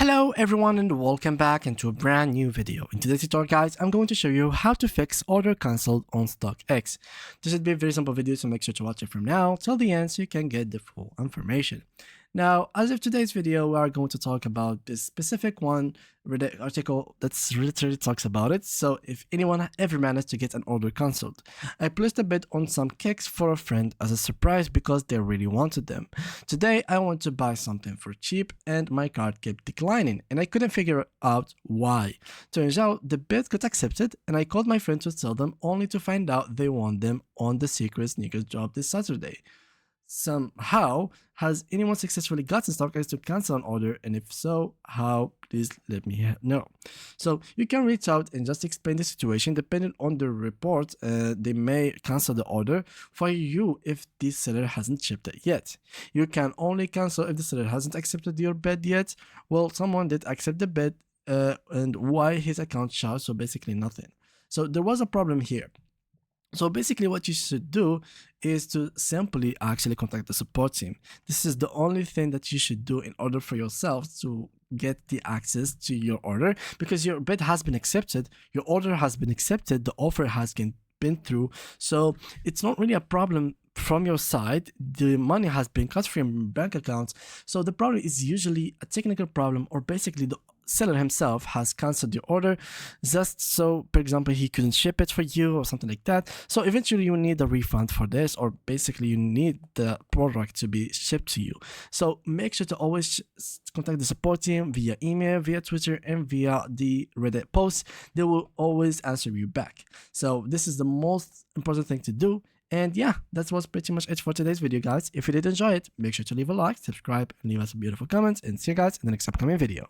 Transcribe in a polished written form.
Hello everyone and welcome back into a brand new video. In today's tutorial guys, I'm going to show you how to fix order cancelled on Stockx. This should be a very simple video, so make sure to watch it from now till the end so you can get the full information. Now, as of today's video, we are going to talk about this specific one Reddit article that's literally talks about it. So if anyone ever managed to get an order cancelled, I placed a bid on some cakes for a friend as a surprise because they really wanted them. Today, I want to buy something for cheap and my card kept declining and I couldn't figure out why. Turns out the bid got accepted and I called my friend to sell them only to find out they want them on the secret sneakers drop this Saturday. Somehow, has anyone successfully gotten Stockx to cancel an order, and if so, how? Please let me know. So you can reach out and just explain the situation. Depending on the report, they may cancel the order for you if the seller hasn't shipped it yet. You can only cancel if the seller hasn't accepted your bid yet. Well, someone did accept the bid, and why his account shows, so basically nothing. So there was a problem here. So basically what you should do is to simply actually contact the support team. This is the only thing that you should do in order for yourself to get the access to your order, because your bid has been accepted, your order has been accepted, the offer has been through. So it's not really a problem from your side. The money has been cut from your bank accounts. So the problem is usually a technical problem, or basically the seller himself has cancelled your order just so, for example, he couldn't ship it for you or something like that. So eventually you need a refund for this, or basically you need the product to be shipped to you. So make sure to always contact the support team via email, via Twitter, and via the Reddit post. They will always answer you back. So this is the most important thing to do. And yeah, that was pretty much it for today's video, guys. If you did enjoy it, make sure to leave a like, subscribe, and leave us a beautiful comment. And see you guys in the next upcoming video.